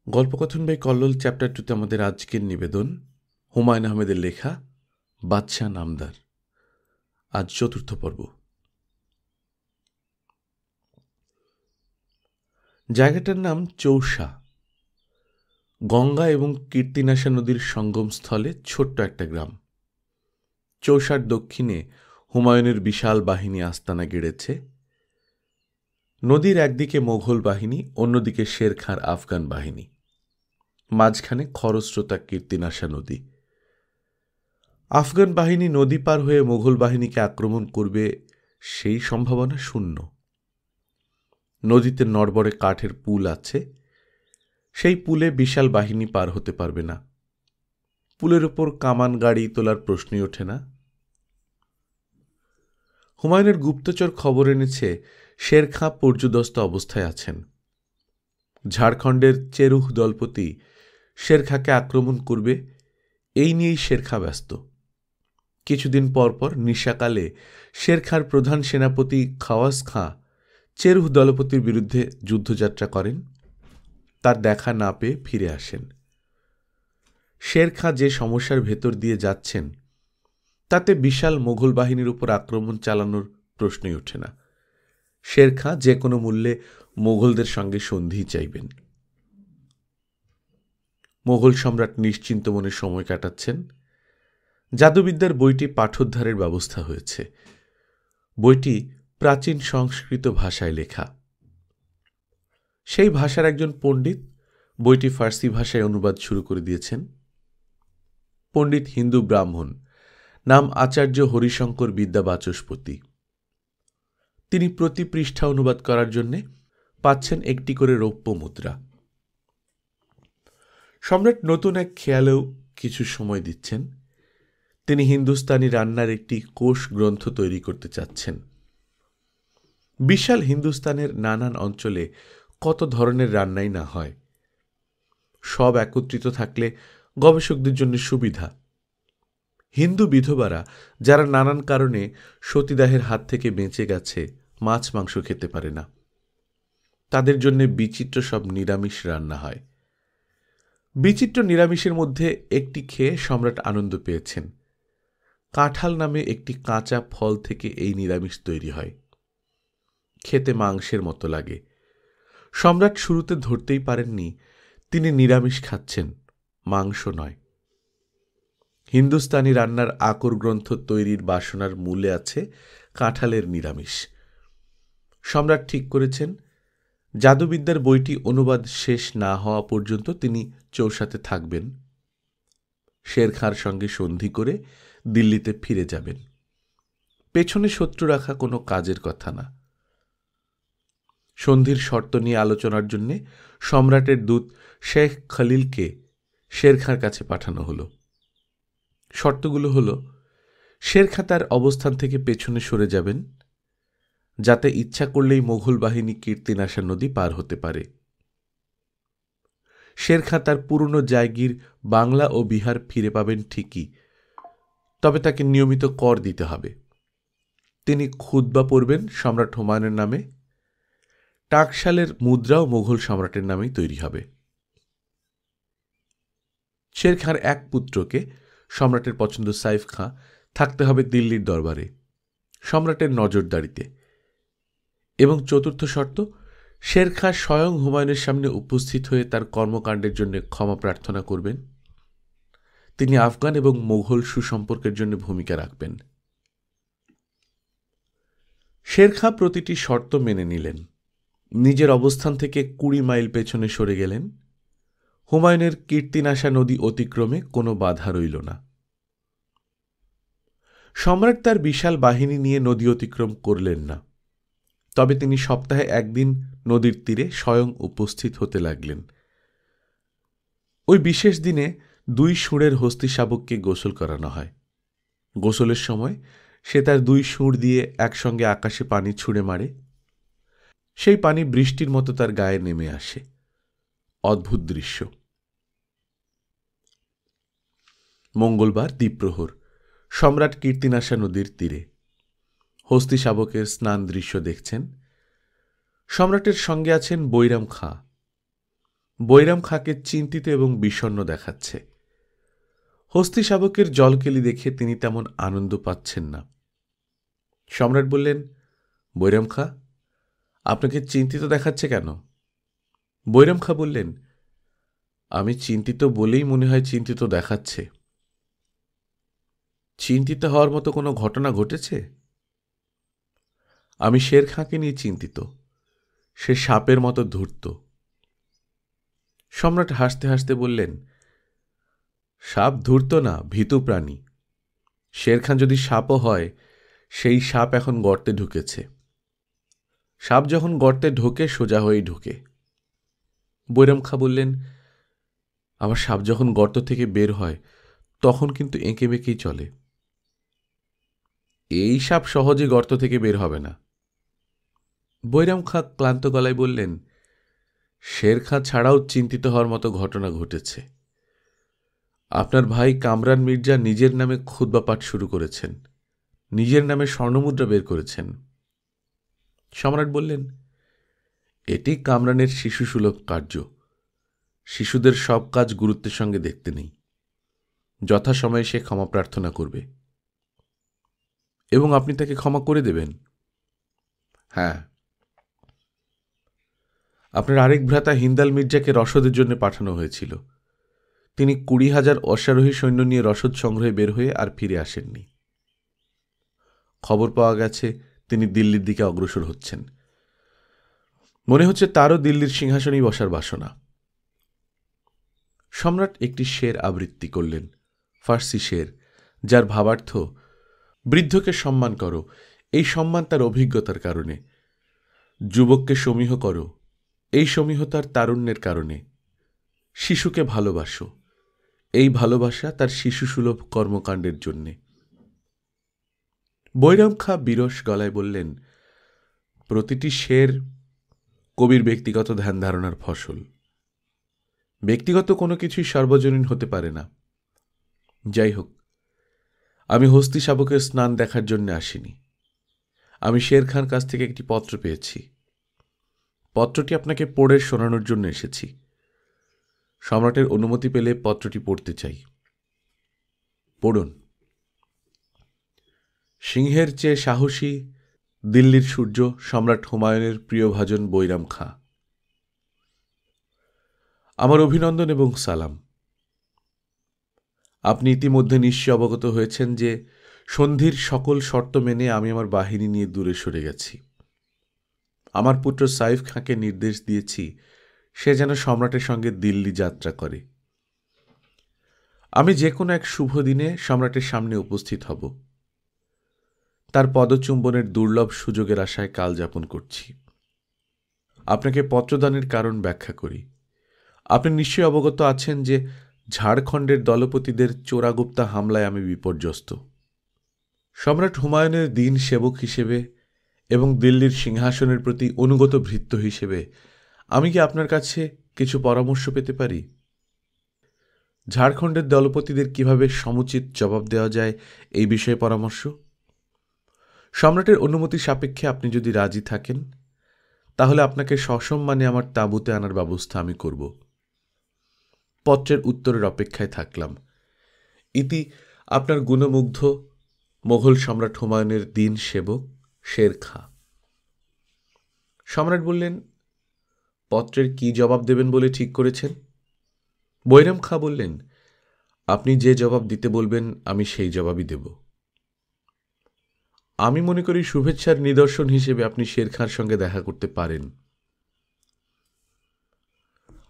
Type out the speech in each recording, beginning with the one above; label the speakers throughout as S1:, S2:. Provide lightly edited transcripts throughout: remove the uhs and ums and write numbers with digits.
S1: গল্পকথন by Kallol chapter 2তে আমাদের আজকের নিবেদন হুমায়ুন আহমেদের লেখা বাদশাহ নামদার। আজ চতুর্থ পর্ব। জায়গাটার নাম চৌসা। গঙ্গা এবং কীর্তিনাশা নদীর সঙ্গমস্থলে ছোট্ট একটা গ্রাম। চৌসার দক্ষিণে হুমায়ুনের বিশাল বাহিনী আস্তানা গেড়েছে। নদীর একদিকে মোঘল বাহিনী, অন্যদিকে শের খাঁর আফগান বাহিনী, মাঝখানে খরস্রোতা কীর্তিনাশা নদী। আফগান বাহিনী নদী পার হয়ে মোঘল বাহিনীকে আক্রমণ করবে সেই সম্ভাবনা শূন্য। নদীতে নড়বড়ে কাঠের পুল আছে, সেই পুলে বিশাল বাহিনী পার হতে পারবে না। পুলের ওপর কামান গাড়ি তোলার প্রশ্নই ওঠে না। হুমায়ুনের গুপ্তচর খবর এনেছে শের খাঁ পর্যুদস্ত অবস্থায় আছেন। ঝাড়খণ্ডের চেরুহ দলপতি শের খাঁকে আক্রমণ করবে, এই নিয়েই শের খাঁ ব্যস্ত। কিছুদিন পর পর নিশাকালে শের খাঁর প্রধান সেনাপতি খাওয়াজ খাঁ চেরুহ দলপতির বিরুদ্ধে যুদ্ধযাত্রা করেন। তার দেখা না পেয়ে ফিরে আসেন। শের খাঁ যে সমস্যার ভেতর দিয়ে যাচ্ছেন তাতে বিশাল মোঘল বাহিনীর উপর আক্রমণ চালানোর প্রশ্নই ওঠে না। শের খাঁ যে কোনো মূল্যে মোঘলদের সঙ্গে সন্ধি চাইবেন। মোঘল সম্রাট নিশ্চিন্ত মনে সময় কাটাচ্ছেন। জাদুবিদ্যার বইটি পাঠোদ্ধারের ব্যবস্থা হয়েছে। বইটি প্রাচীন সংস্কৃত ভাষায় লেখা। সেই ভাষার একজন পণ্ডিত বইটি ফার্সি ভাষায় অনুবাদ শুরু করে দিয়েছেন। পণ্ডিত হিন্দু ব্রাহ্মণ, নাম আচার্য হরিশঙ্কর বিদ্যা বাচস্পতি। তিনি প্রতি পৃষ্ঠা অনুবাদ করার জন্য পাচ্ছেন একটি করে রৌপ্য মুদ্রা। সম্রাট নতুন এক খেয়ালেও কিছু সময় দিচ্ছেন। তিনি হিন্দুস্তানি রান্নার একটি কোষ গ্রন্থ তৈরি করতে চাচ্ছেন। বিশাল হিন্দুস্তানের নানান অঞ্চলে কত ধরনের রান্নাই না হয়, সব একত্রিত থাকলে গবেষকদের জন্য সুবিধা। হিন্দু বিধবারা যারা নানান কারণে সতীদাহের হাত থেকে বেঁচে গেছে, মাছ মাংস খেতে পারে না, তাদের জন্য বিচিত্র সব নিরামিষ রান্না হয়। বিচিত্র নিরামিষের মধ্যে একটি খেয়ে সম্রাট আনন্দ পেয়েছেন। কাঁঠাল নামে একটি কাঁচা ফল থেকে এই নিরামিষ তৈরি হয়। খেতে মাংসের মতো লাগে। সম্রাট শুরুতে ধরতেই পারেননি তিনি নিরামিষ খাচ্ছেন, মাংস নয়। হিন্দুস্তানি রান্নার আকর গ্রন্থ তৈরির বাসনার মূলে আছে কাঁঠালের নিরামিষ। সম্রাট ঠিক করেছেন জাদুবিদ্যার বইটি অনুবাদ শেষ না হওয়া পর্যন্ত তিনি চৌসাতে থাকবেন। শের খাঁর সঙ্গে সন্ধি করে দিল্লিতে ফিরে যাবেন। পেছনে শত্রু রাখা কোনো কাজের কথা না। সন্ধির শর্ত নিয়ে আলোচনার জন্য সম্রাটের দূত শেখ খলিলকে শের খাঁর কাছে পাঠানো হলো। শর্তগুলো হলো, শের খাঁ তার অবস্থান থেকে পেছনে সরে যাবেন, যাতে ইচ্ছা করলেই মোঘল বাহিনী কীর্তিনাশা নদী পার হতে পারে। শের খাঁ তার পুরনো জায়গির বাংলা ও বিহার ফিরে পাবেন ঠিকই, তবে তাকে নিয়মিত কর দিতে হবে। তিনি খুতবা পড়বেন সম্রাট হুমায়ুনের নামে। টাকশালের মুদ্রাও মোঘল সম্রাটের নামেই তৈরি হবে। শের খাঁর এক পুত্রকে, সম্রাটের পছন্দ সাইফ খাঁ, থাকতে হবে দিল্লির দরবারে, সম্রাটের নজরদারিতে। এবং চতুর্থ শর্ত, শের খাঁ স্বয়ং হুমায়ুনের সামনে উপস্থিত হয়ে তার কর্মকাণ্ডের জন্য ক্ষমা প্রার্থনা করবেন। তিনি আফগান এবং মোঘল সুসম্পর্কের জন্য ভূমিকা রাখবেন। শের খাঁ প্রতিটি শর্ত মেনে নিলেন। নিজের অবস্থান থেকে 20 মাইল পেছনে সরে গেলেন। হুমায়ুনের কীর্তিনাশা নদী অতিক্রমে কোনো বাধা রইল না। সম্রাট তার বিশাল বাহিনী নিয়ে নদী অতিক্রম করলেন না, তবে তিনি সপ্তাহে একদিন নদীর তীরে স্বয়ং উপস্থিত হতে লাগলেন। ওই বিশেষ দিনে 2 সুঁড়ের হস্তি শাবককে গোসল করানো হয়। গোসলের সময় সে তার 2 সুঁড় দিয়ে একসঙ্গে আকাশে পানি ছুঁড়ে মারে। সেই পানি বৃষ্টির মতো তার গায়ে নেমে আসে। অদ্ভুত দৃশ্য। মঙ্গলবার দ্বীপ্রহর, সম্রাট কীর্তিনাশা নদীর তীরে হস্তি শাবকের স্নান দৃশ্য দেখছেন। সম্রাটের সঙ্গে আছেন বৈরাম খাঁ। বৈরাম খাঁকে চিন্তিত এবং বিষণ্ণ দেখাচ্ছে। হস্তি শাবকের জলকেলি দেখে তিনি তেমন আনন্দ পাচ্ছেন না। সম্রাট বললেন, বৈরাম খাঁ, আপনাকে চিন্তিত দেখাচ্ছে কেন? বৈরাম খাঁ বললেন, আমি চিন্তিত বলেই মনে হয় চিন্তিত দেখাচ্ছে। চিন্তিত হওয়ার মতো কোনো ঘটনা ঘটেছে? আমি শের খাঁকে নিয়ে চিন্তিত। সে সাপের মতো ধূর্ত। সম্রাট হাসতে হাসতে বললেন, সাপ ধূর্ত না, ভীতু প্রাণী। শের খাঁ যদি সাপও হয়, সেই সাপ এখন গর্তে ঢুকেছে। সাপ যখন গর্তে ঢোকে সোজা হয়েই ঢোকে। বৈরাম খাঁ বললেন, আবার সাপ যখন গর্ত থেকে বের হয় তখন কিন্তু এঁকে বেঁকেই চলে। এই সাপ সহজে গর্ত থেকে বের হবে না। বৈরাম খাঁ ক্লান্ত গলায় বললেন, শের খাঁ ছাড়াও চিন্তিত হওয়ার মতো ঘটনা ঘটেছে। আপনার ভাই কামরান মির্জা নিজের নামে খুতবা পাঠ শুরু করেছেন, নিজের নামে স্বর্ণমুদ্রা বের করেছেন। সম্রাট বললেন, এটি কামরানের শিশুসুলভ কার্য। শিশুদের সব কাজ গুরুত্বের সঙ্গে দেখতে নেই। যথাসময়ে সে ক্ষমা প্রার্থনা করবে এবং আপনি তাকে ক্ষমা করে দেবেন। হ্যাঁ। আপনার আরেক ভ্রাতা হিন্দাল মির্জাকে রসদের জন্য পাঠানো হয়েছিল। তিনি 20,000 অশ্বারোহী সৈন্য নিয়ে রসদ সংগ্রহে বের হয়ে আর ফিরে আসেননি। খবর পাওয়া গেছে তিনি দিল্লির দিকে অগ্রসর হচ্ছেন। মনে হচ্ছে তারও দিল্লির সিংহাসনেই বসার বাসনা। সম্রাট একটি শের আবৃত্তি করলেন, ফার্সি শের, যার ভাবার্থ, বৃদ্ধকে সম্মান করো, এই সম্মান তার অভিজ্ঞতার কারণে। যুবককে সমীহ করো, এই সমীহ তার তারুণ্যের কারণে। শিশুকে ভালোবাসো, এই ভালোবাসা তার শিশুসুলভ কর্মকাণ্ডের জন্যে। বৈরাম খাঁ বিরস গলায় বললেন, প্রতিটি শের কবির ব্যক্তিগত ধ্যান ধারণার ফসল। ব্যক্তিগত কোনো কিছুই সর্বজনীন হতে পারে না। যাই হোক, আমি হস্তি শাবকের স্নান দেখার জন্য আসিনি। আমি শের খাঁর কাছ থেকে একটি পত্র পেয়েছি। পত্রটি আপনাকে পড়ে শোনানোর জন্য এসেছি। সম্রাটের অনুমতি পেলে পত্রটি পড়তে চাই। পড়ুন। সিংহের চেয়ে সাহসী দিল্লির সূর্য সম্রাট হুমায়ুনের প্রিয়ভাজন বৈরাম খাঁ, আমার অভিনন্দন এবং সালাম। আপনি ইতিমধ্যে নিশ্চয় অবগত হয়েছেন যে সন্ধির সকল শর্ত মেনে আমি আমার বাহিনী নিয়ে দূরে সরে গেছি। আমার পুত্র সাইফ খাঁকে নির্দেশ দিয়েছি সে যেন সম্রাটের সঙ্গে দিল্লি যাত্রা করে। আমি যে কোনো এক শুভ দিনে সম্রাটের সামনে উপস্থিত হব। তার পদচুম্বনের দুর্লভ সুযোগের আশায় কাল যাপন করছি। আপনাকে পত্রদানের কারণ ব্যাখ্যা করি। আপনি নিশ্চয়ই অবগত আছেন যে ঝাড়খণ্ডের দলপতিদের চোরাগুপ্তা হামলায় আমি বিপর্যস্ত। সম্রাট হুমায়ুনের দিন সেবক হিসেবে এবং দিল্লির সিংহাসনের প্রতি অনুগত ভৃত্য হিসেবে আমি কি আপনার কাছে কিছু পরামর্শ পেতে পারি? ঝাড়খণ্ডের দলপতিদের কিভাবে সমুচিত জবাব দেওয়া যায় এই বিষয়ে পরামর্শ। সম্রাটের অনুমতি সাপেক্ষে আপনি যদি রাজি থাকেন তাহলে আপনাকে সসম্মানে আমার তাঁবুতে আনার ব্যবস্থা আমি করব। পত্রের উত্তরের অপেক্ষায় থাকলাম। ইতি আপনার গুণমুগ্ধ মোগল সম্রাট হুমায়ুনের দিন সেবক শের খাঁ। সম্রাট বললেন, পত্রের কি জবাব দেবেন বলে ঠিক করেছেন? বৈরাম খাঁ বললেন, আপনি যে জবাব দিতে বলবেন আমি সেই জবাবই দেব। আমি মনে করি শুভেচ্ছার নিদর্শন হিসেবে আপনি শের খাঁর সঙ্গে দেখা করতে পারেন।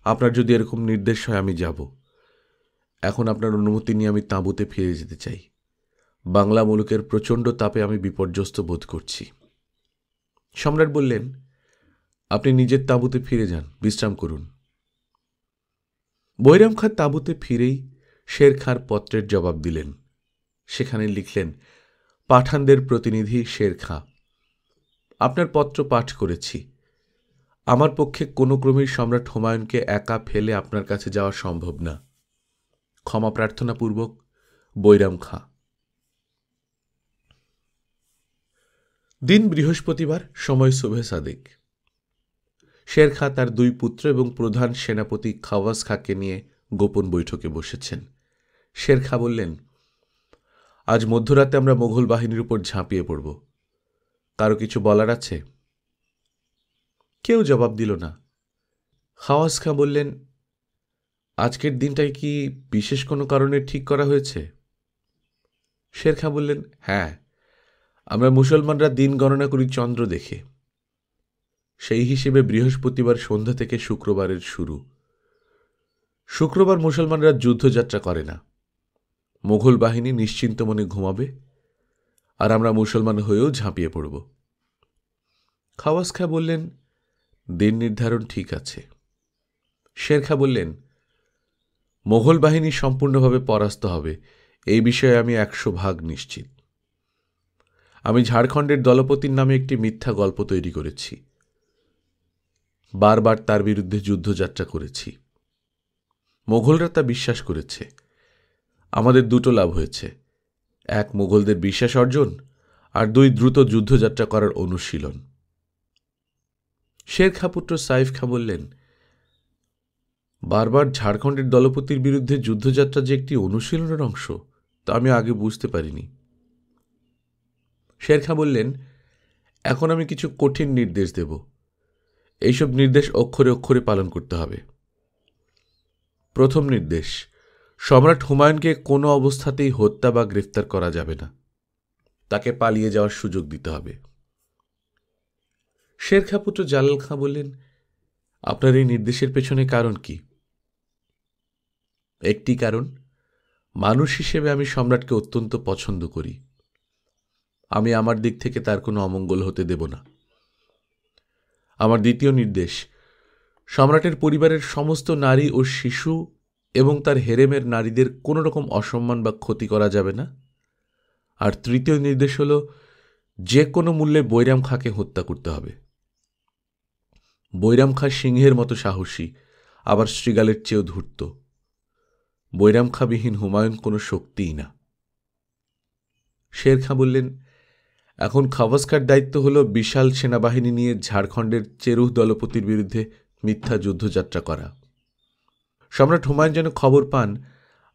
S1: আপনার যদি এরকম নির্দেশ হয় আমি যাব। এখন আপনার অনুমতি নিয়ে আমি তাঁবুতে ফিরে যেতে চাই। বাংলা মুলুকের প্রচণ্ড তাপে আমি বিপর্যস্ত বোধ করছি। সম্রাট বললেন, আপনি নিজের তাঁবুতে ফিরে যান, বিশ্রাম করুন। বৈরাম খাঁ তাঁবুতে ফিরেই শের খাঁর পত্রের জবাব দিলেন। সেখানে লিখলেন, পাঠানদের প্রতিনিধি শের খাঁ, আপনার পত্র পাঠ করেছি। আমার পক্ষে কোনো ক্রমেই সম্রাট হুমায়ুনকে একা ফেলে আপনার কাছে যাওয়া সম্ভব না। ক্ষমা প্রার্থনাপূর্বক, বৈরাম খাঁ। দিন বৃহস্পতিবার, সময় সুবহে সাদিক। শের খাঁ তার 2 পুত্র এবং প্রধান সেনাপতি খাওয়াজ খাঁকে নিয়ে গোপন বৈঠকে বসেছেন। শের খাঁ বললেন, আজ মধ্যরাতে আমরা মোগল বাহিনীর উপর ঝাঁপিয়ে পড়ব। কারো কিছু বলার আছে? কেউ জবাব দিল না। খাওয়াজ খাঁ বললেন, আজকের দিনটাই কি বিশেষ কোনো কারণে ঠিক করা হয়েছে? শের খাঁ বললেন, হ্যাঁ, আমরা মুসলমানরা দিন গণনা করি চন্দ্র দেখে। সেই হিসেবে বৃহস্পতিবার সন্ধ্যা থেকে শুক্রবারের শুরু। শুক্রবার মুসলমানরা যুদ্ধযাত্রা করে না। মোগল বাহিনী নিশ্চিন্ত মনে ঘুমাবে, আর আমরা মুসলমান হয়েও ঝাঁপিয়ে পড়ব। খাওয়াজ খাঁ বললেন, দিন নির্ধারণ ঠিক আছে। শের খাঁ বললেন, মোগল বাহিনী সম্পূর্ণভাবে পরাস্ত হবে, এই বিষয়ে আমি 100% নিশ্চিত। আমি ঝাড়খণ্ডের দলপতির নামে একটি মিথ্যা গল্প তৈরি করেছি। বারবার তার বিরুদ্ধে যুদ্ধযাত্রা করেছি। মোগলরা তা বিশ্বাস করেছে। আমাদের 2টো লাভ হয়েছে, 1 মোগলদের বিশ্বাস অর্জন, আর 2 দ্রুত যুদ্ধযাত্রা করার অনুশীলন। শের খাঁ পুত্র সাইফ খাঁ বললেন, বারবার ঝাড়খণ্ডের দলপতির বিরুদ্ধে যুদ্ধযাত্রা যে একটি অনুশীলনের অংশ, তা আমি আগে বুঝতে পারিনি। শের খাঁ বললেন, এখন আমি কিছু কঠিন নির্দেশ দেব। এইসব নির্দেশ অক্ষরে অক্ষরে পালন করতে হবে। প্রথম নির্দেশ, সম্রাট হুমায়ুনকে কোনো অবস্থাতেই হত্যা বা গ্রেফতার করা যাবে না। তাকে পালিয়ে যাওয়ার সুযোগ দিতে হবে। শের খাঁ পুত্র জালাল খাঁ বললেন, আপনার এই নির্দেশের পেছনে কারণ কি? একটি কারণ, মানুষ হিসেবে আমি সম্রাটকে অত্যন্ত পছন্দ করি। আমি আমার দিক থেকে তার কোনো অমঙ্গল হতে দেব না। আমার দ্বিতীয় নির্দেশ, সম্রাটের পরিবারের সমস্ত নারী ও শিশু এবং তার হেরেমের নারীদের কোনো রকম অসম্মান বা ক্ষতি করা যাবে না। আর তৃতীয় নির্দেশ হল, যে কোনো মূল্যে বৈরাম খাঁকে হত্যা করতে হবে। বৈরাম খাঁ সিংহের মতো সাহসী, আবার শৃগালের চেয়েও ধূর্ত। বৈরাম খাঁবিহীন হুমায়ুন কোনো শক্তিই না। শের খাঁ বললেন, এখন খাওয়াজ খাঁর দায়িত্ব হল বিশাল সেনাবাহিনী নিয়ে ঝাড়খণ্ডের চেরুহ দলপতির বিরুদ্ধে মিথ্যা যুদ্ধযাত্রা করা। সম্রাট হুমায়ুন যেন খবর পান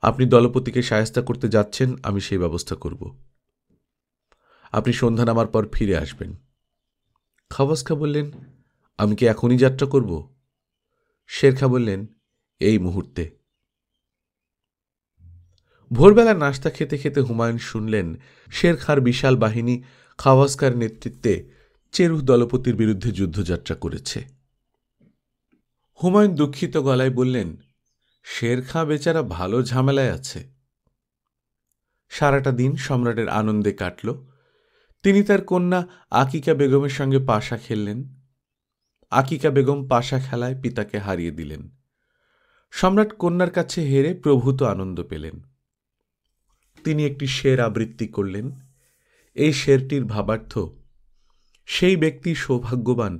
S1: আপনি দলপতিকে শায়েস্তা করতে যাচ্ছেন, আমি সেই ব্যবস্থা করব। আপনি সন্ধ্যা নামার পর ফিরে আসবেন। খাওয়াজ খাঁ বললেন, আমি কি এখনই যাত্রা করব? শের খাঁ বললেন, এই মুহূর্তে। ভোরবেলা নাশতা খেতে খেতে হুমায়ুন শুনলেন শের খাঁর বিশাল বাহিনী খাওয়াজ খাঁর নেতৃত্বে চেরুহ দলপতির বিরুদ্ধে যুদ্ধযাত্রা করেছে। হুমায়ুন দুঃখিত গলায় বললেন, শের খাঁ বেচারা ভালো ঝামেলায় আছে। সারাটা দিন সম্রাটের আনন্দে কাটল। তিনি তার কন্যা আকিকা বেগমের সঙ্গে পাশা খেললেন। আকিকা বেগম পাশা খেলায় পিতাকে হারিয়ে দিলেন। সম্রাট কন্যার কাছে হেরে প্রভূত আনন্দ পেলেন। তিনি একটি শের আবৃত্তি করলেন। এই শেরটির ভাবার্থ, সেই ব্যক্তি সৌভাগ্যবান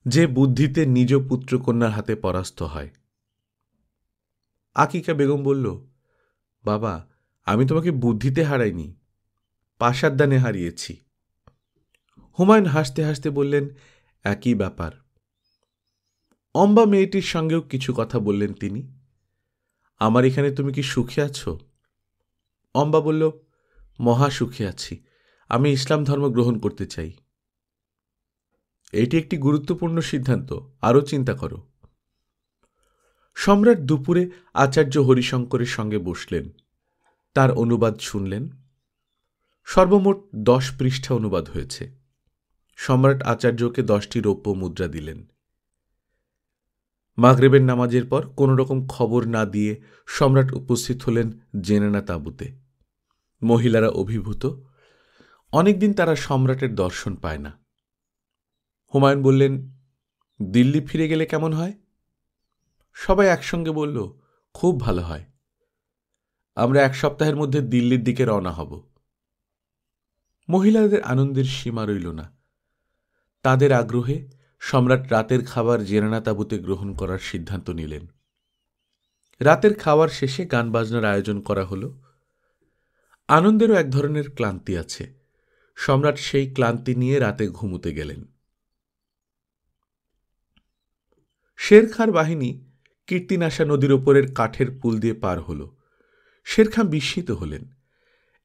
S1: যে বুদ্ধিতে নিজ পুত্রকন্যার হাতে পরাস্ত হয়। আকিকা বেগম বলল, বাবা, আমি তোমাকে বুদ্ধিতে হারাইনি, পাশার দানে হারিয়েছি। হুমায়ুন হাসতে হাসতে বললেন, একই ব্যাপার। অম্বা মেয়েটির সঙ্গেও কিছু কথা বললেন তিনি। আমার এখানে তুমি কি সুখে আছো? অম্বা বলল, মহা সুখে আছি। আমি ইসলাম ধর্ম গ্রহণ করতে চাই। এটি একটি গুরুত্বপূর্ণ সিদ্ধান্ত, আরও চিন্তা করো। সম্রাট দুপুরে আচার্য হরিশঙ্করের সঙ্গে বসলেন। তার অনুবাদ শুনলেন। সর্বমোট 10 পৃষ্ঠা অনুবাদ হয়েছে। সম্রাট আচার্যকে 10টি রৌপ্য মুদ্রা দিলেন। মাগরিবের নামাজের পর কোনো রকম খবর না দিয়ে সম্রাট উপস্থিত হলেন জেনানা তাঁবুতে। মহিলারা অভিভূত। অনেকদিন তারা সম্রাটের দর্শন পায় না। হুমায়ুন বললেন, দিল্লি ফিরে গেলে কেমন হয়? সবাই একসঙ্গে বলল, খুব ভালো হয়। আমরা 1 সপ্তাহের মধ্যে দিল্লির দিকে রওনা হব। মহিলাদের আনন্দের সীমা রইল না। তাদের আগ্রহে সম্রাট রাতের খাবার জেনানা তাঁবুতে গ্রহণ করার সিদ্ধান্ত নিলেন। রাতের খাওয়ার শেষে গান বাজনার আয়োজন করা হল। আনন্দেরও এক ধরনের ক্লান্তি আছে। সম্রাট সেই ক্লান্তি নিয়ে রাতে ঘুমুতে গেলেন। শের খাঁর বাহিনী কীর্তিনাশা নদীর ওপরের কাঠের পুল দিয়ে পার হল। শের খাঁ বিস্মিত হলেন।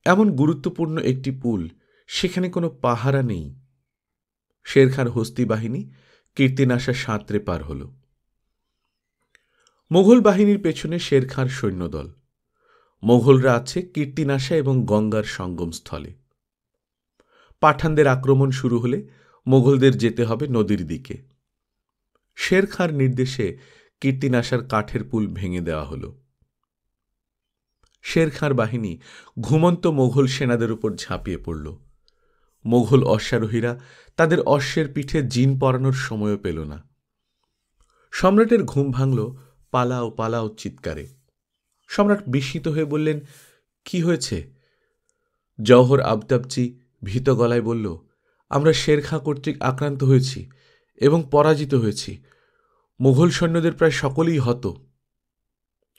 S1: এমন গুরুত্বপূর্ণ একটি পুল, সেখানে কোনো পাহারা নেই। শের খাঁর হস্তি বাহিনী কীর্তিনাশা সাঁতরে পার হল। মোঘল বাহিনীর পেছনে শের খাঁর সৈন্যদল। মোঘলরা আছে কীর্তিনাশা এবং গঙ্গার সঙ্গমস্থলে। পাঠানদের আক্রমণ শুরু হলে মোঘলদের যেতে হবে নদীর দিকে। শের খাঁর নির্দেশে কীর্তিনাশার কাঠের পুল ভেঙে দেওয়া হল। শের খাঁর বাহিনী ঘুমন্ত মোঘল সেনাদের উপর ঝাঁপিয়ে পড়ল। মোঘল অশ্বারোহীরা তাদের অশ্বের পিঠে জিন পরানোর সময়ও পেল না। সম্রাটের ঘুম ভাঙল পালাও পালাও চিৎকারে। সম্রাট বিস্মিত হয়ে বললেন, কি হয়েছে? জওহর আফতাবজি ভীত গলায় বলল, আমরা শের খাঁ কর্তৃক আক্রান্ত হয়েছি এবং পরাজিত হয়েছি। মুঘল সৈন্যদের প্রায় সকলেই হত।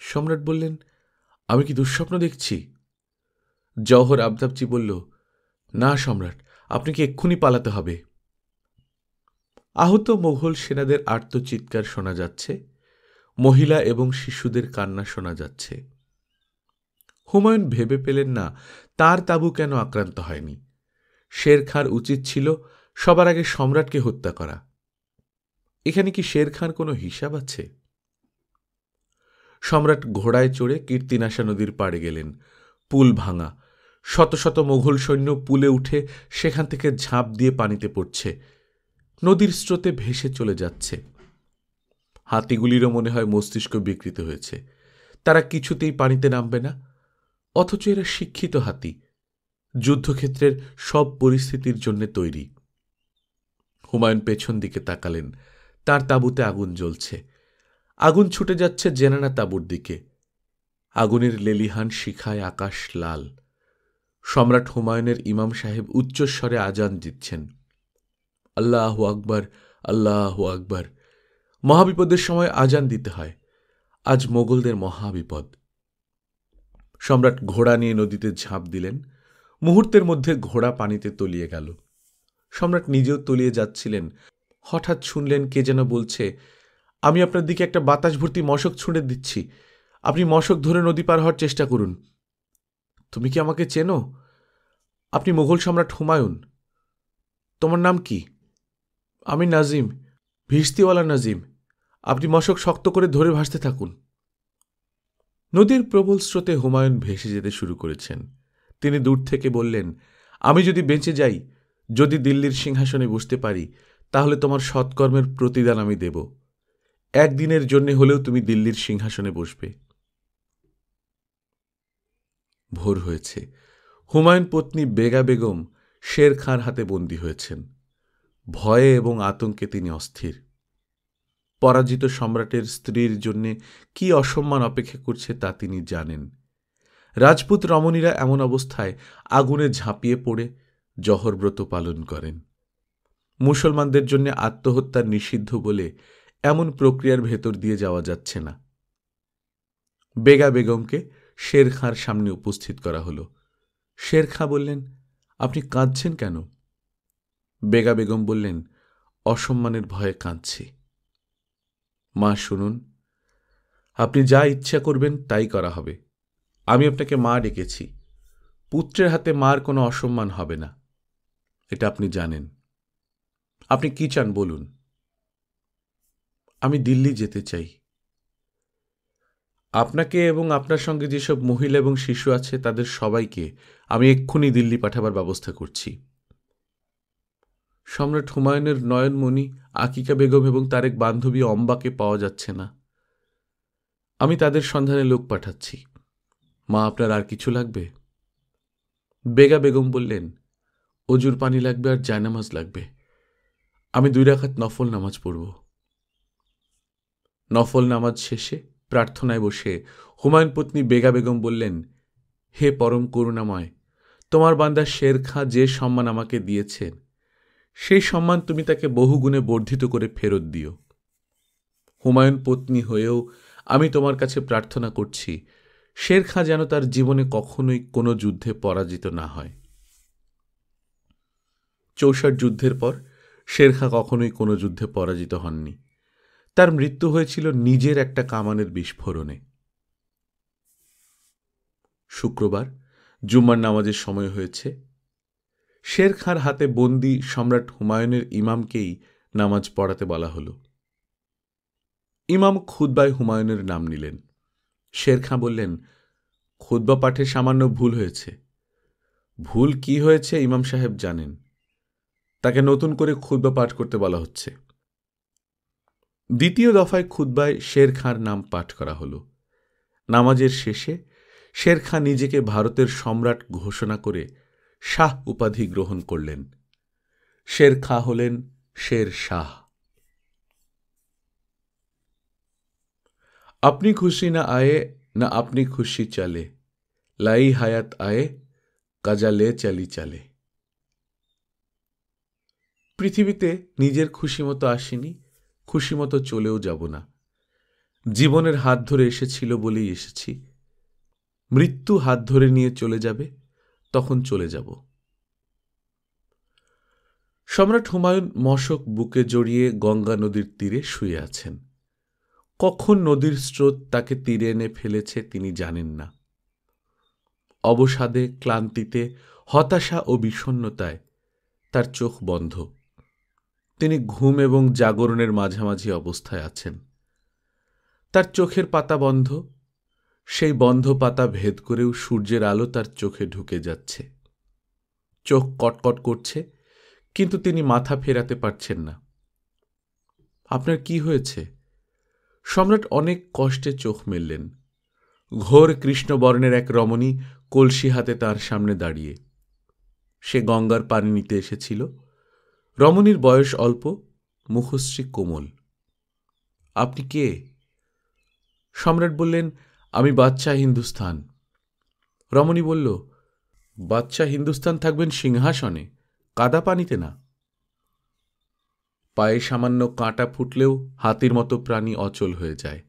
S1: সম্রাট বললেন, আমি কি দুঃস্বপ্ন দেখছি? জওহর আফতাবজি বলল, না সম্রাট, আপনাকে এক্ষুনি পালাতে হবে। আহত মোঘল সেনাদের আর্তচিৎকার শোনা যাচ্ছে, মহিলা এবং শিশুদের কান্না শোনা যাচ্ছে। হুমায়ুন ভেবে পেলেন না তার তাঁবু কেন আক্রান্ত হয়নি। শের খাঁর উচিত ছিল সবার আগে সম্রাটকে হত্যা করা। এখানে কি শের খাঁর কোনো হিসাব আছে? সম্রাট ঘোড়ায় চড়ে কীর্তিনাশা নদীর পাড়ে গেলেন। পুল ভাঙা। শত শত মোঘল সৈন্য পুলে উঠে সেখান থেকে ঝাঁপ দিয়ে পানিতে পড়ছে, নদীর স্রোতে ভেসে চলে যাচ্ছে। হাতিগুলিরও মনে হয় মস্তিষ্ক বিকৃত হয়েছে, তারা কিছুতেই পানিতে নামবে না। অথচ এরা শিক্ষিত হাতি, যুদ্ধক্ষেত্রের সব পরিস্থিতির জন্য তৈরি। হুমায়ুন পেছন দিকে তাকালেন, তার তাঁবুতে আগুন জ্বলছে। আগুন ছুটে যাচ্ছে জেনানা তাঁবুর দিকে। আগুনের লেলিহান শিখায় আকাশ লাল। সম্রাট হুমায়ুনের ইমাম সাহেব উচ্চস্বরে আজান দিচ্ছেন, আল্লাহু আকবার, আল্লাহু আকবার। মহাবিপদের সময় আজান দিতে হয়। আজ মোগলদের মহাবিপদ। সম্রাট ঘোড়া নিয়ে নদীতে ঝাঁপ দিলেন। মুহূর্তের মধ্যে ঘোড়া পানিতে তলিয়ে গেল। সম্রাট নিজেও তলিয়ে যাচ্ছিলেন। হঠাৎ শুনলেন কে যেন বলছে, আমি আপনার দিকে একটা বাতাস ভর্তি মশক ছুঁড়ে দিচ্ছি, আপনি মশক ধরে নদী পার হওয়ার চেষ্টা করুন। তুমি কি আমাকে চেনো? আপনি মোগল সম্রাট হুমায়ুন। তোমার নাম কি? আমি নাজিম, ভিস্তিওয়ালা নাজিম। আপনি মশক শক্ত করে ধরে ভাসতে থাকুন। নদীর প্রবল স্রোতে হুমায়ুন ভেসে যেতে শুরু করেছেন। তিনি দূর থেকে বললেন, আমি যদি বেঁচে যাই, যদি দিল্লির সিংহাসনে বসতে পারি, তাহলে তোমার সৎকর্মের প্রতিদান আমি দেব। একদিনের জন্য হলেও তুমি দিল্লির সিংহাসনে বসবে। ভোর হয়েছে। হুমায়ুন পত্নী বেগা বেগম শের খাঁর হাতে বন্দী হয়েছেন। ভয়ে এবং আতঙ্কে তিনি অস্থির। পরাজিত সম্রাটের স্ত্রীর জন্যে কি অসম্মান অপেক্ষা করছে তা তিনি জানেন। রাজপুত রমণীরা এমন অবস্থায় আগুনে ঝাঁপিয়ে পড়ে জহরব্রত পালন করেন। মুসলমানদের জন্য আত্মহত্যা নিষিদ্ধ বলে এমন প্রক্রিয়ার ভেতর দিয়ে যাওয়া যাচ্ছে না। বেগা বেগমকে শের খাঁর সামনে উপস্থিত করা হল। শের খাঁ বললেন, আপনি কাঁদছেন কেন? বেগা বেগম বললেন, অসম্মানের ভয়ে কাঁদছি। মা শুনুন, আপনি যা ইচ্ছা করবেন তাই করা হবে। আমি আপনাকে মা ডেকেছি। পুত্রের হাতে মার কোনো অসম্মান হবে না, এটা আপনি জানেন। আপনি কি চান বলুন। আমি দিল্লি যেতে চাই। আপনাকে এবং আপনার সঙ্গে যেসব মহিলা এবং শিশু আছে তাদের সবাইকে আমি এক্ষুনি দিল্লি পাঠাবার ব্যবস্থা করছি। সম্রাট হুমায়ুনের নয়নমণি আকিকা বেগম এবং তার এক বান্ধবী অম্বাকে পাওয়া যাচ্ছে না। আমি তাদের সন্ধানে লোক পাঠাচ্ছি। মা, আপনার আর কিছু লাগবে? বেগা বেগম বললেন, অজুর পানি লাগবে আর জায়নামাজ লাগবে। আমি 2 রাকাত নফল নামাজ পড়ব। নফল নামাজ শেষে প্রার্থনায় বসে হুমায়ুন পত্নী বেগা বেগম বললেন, হে পরম করুণাময়, তোমার বান্দা শের খাঁ যে সম্মান আমাকে দিয়েছেন, সেই সম্মান তুমি তাকে বহুগুণে বর্ধিত করে ফেরত দিও। হুমায়ুন পত্নী হয়েও আমি তোমার কাছে প্রার্থনা করছি, শের খাঁ যেন তার জীবনে কখনোই কোনো যুদ্ধে পরাজিত না হয়। চৌসার যুদ্ধের পর শের খাঁ কখনোই কোনো যুদ্ধে পরাজিত হননি। তার মৃত্যু হয়েছিল নিজের একটা কামানের বিস্ফোরণে। শুক্রবার জুম্মার নামাজের সময় হয়েছে। শের খাঁর হাতে বন্দী সম্রাট হুমায়ুনের ইমামকেই নামাজ পড়াতে বলা হল। ইমাম খুতবায় হুমায়ুনের নাম নিলেন। শের খাঁ বললেন, খুতবা পাঠে সামান্য ভুল হয়েছে। ভুল কি হয়েছে ইমাম সাহেব জানেন। তাকে নতুন করে খুতবা পাঠ করতে বলা হচ্ছে। দ্বিতীয় দফায় খুতবায় শের খাঁর নাম পাঠ করা হল। নামাজের শেষে শের খাঁ নিজেকে ভারতের সম্রাট ঘোষণা করে শাহ উপাধি গ্রহণ করলেন। শের খাঁ হলেন শের শাহ। আপনি খুশি না আয়ে না আপনি খুশি চলে, লাই হায়াত আয়ে কাজা লে চালি চালে। পৃথিবীতে নিজের খুশি মতো আসিনি, খুশি মতো চলেও যাব না। জীবনের হাত ধরে এসেছিল বলেই এসেছি। মৃত্যু হাত ধরে নিয়ে চলে যাবে, তখন চলে যাব। সম্রাট হুমায়ুন মশক বুকে জড়িয়ে গঙ্গা নদীর তীরে শুয়ে আছেন। কখন নদীর স্রোত তাকে তীরে এনে ফেলেছে তিনি জানেন না। অবসাদে, ক্লান্তিতে, হতাশা ও বিষণ্ণতায় তার চোখ বন্ধ। তিনি ঘুম এবং জাগরণের মাঝামাঝি অবস্থায় আছেন। তার চোখের পাতা বন্ধ। সেই বন্ধ পাতা ভেদ করেও সূর্যের আলো তার চোখে ঢুকে যাচ্ছে। চোখ কটকট করছে, কিন্তু তিনি মাথা ফেরাতে পারছেন না। আপনার কি হয়েছে? সম্রাট অনেক কষ্টে চোখ মেললেন। ঘোর কৃষ্ণবর্ণের এক রমণী কলসি হাতে তার সামনে দাঁড়িয়ে। সে গঙ্গার পানি নিতে এসেছিল। রমণীর বয়স অল্প, মুখশ্রী কোমল। আপনি কে? সম্রাট বললেন, আমি বাদশাহ হিন্দুস্তান। রমণী বলল, বাদশাহ হিন্দুস্তান থাকবেন সিংহাসনে, কাদা পানিতে না। পায়ে সামান্য কাঁটা ফুটলেও হাতির মতো প্রাণী অচল হয়ে যায়।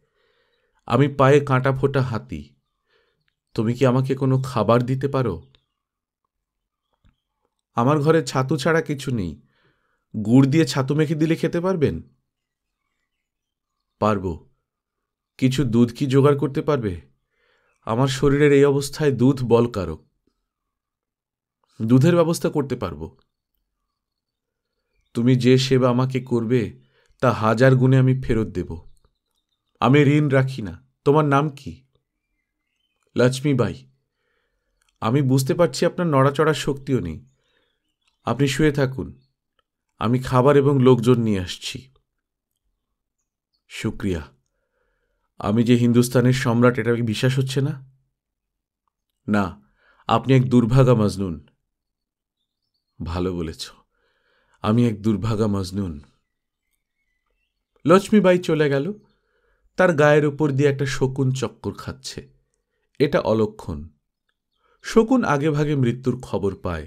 S1: আমি পায়ে কাঁটা ফোটা হাতি। তুমি কি আমাকে কোনো খাবার দিতে পারো? আমার ঘরে ছাতু ছাড়া কিছু নেই। গুড় দিয়ে ছাতু মেখে দিলে খেতে পারবেন? পারব। কিছু দুধ কি জোগাড় করতে পারবে? আমার শরীরের এই অবস্থায় দুধ বলকারক। দুধের ব্যবস্থা করতে পারব। তুমি যে সেবা আমাকে করবে তা 1000 গুণে আমি ফেরত দেব। আমি ঋণ রাখি না। তোমার নাম কি? লক্ষ্মীবাই। আমি বুঝতে পারছি আপনার নড়াচড়ার শক্তিও নেই। আপনি শুয়ে থাকুন, আমি খাবার এবং লোকজন নিয়ে আসছি। শুক্রিয়া। আমি যে হিন্দুস্তানের সম্রাট এটা কি বিশ্বাস হচ্ছে না? না, আপনি এক দুর্ভাগা মজনুন। ভালো বলেছ, আমি এক দুর্ভাগা মজনুন। লক্ষ্মীবাই চলে গেল। তার গায়ের উপর দিয়ে একটা শকুন চক্কর খাচ্ছে। এটা অলক্ষণ। শকুন আগে ভাগে মৃত্যুর খবর পায়।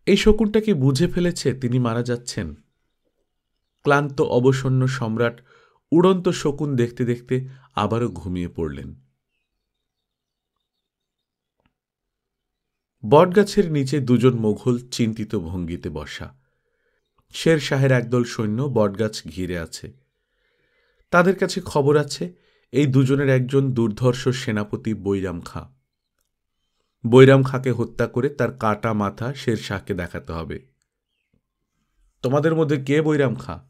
S1: এই শকুনটাকে বুঝে ফেলেছে তিনি মারা যাচ্ছেন। ক্লান্ত অবসন্ন সম্রাট উড়ন্ত শকুন দেখতে দেখতে আবারও ঘুমিয়ে পড়লেন। বটগাছের নিচে দুজন মোঘল চিন্তিত ভঙ্গিতে বসা। শের শাহের একদল সৈন্য বটগাছ ঘিরে আছে। তাদের কাছে খবর আছে এই দুজনের একজন দুর্ধর্ষ সেনাপতি বৈরাম খাঁ। বৈরাম খাঁকে হত্যা করে তার কাটা মাথা শের শাহকে দেখাতে হবে। তোমাদের মধ্যে কে বৈরাম খাঁ?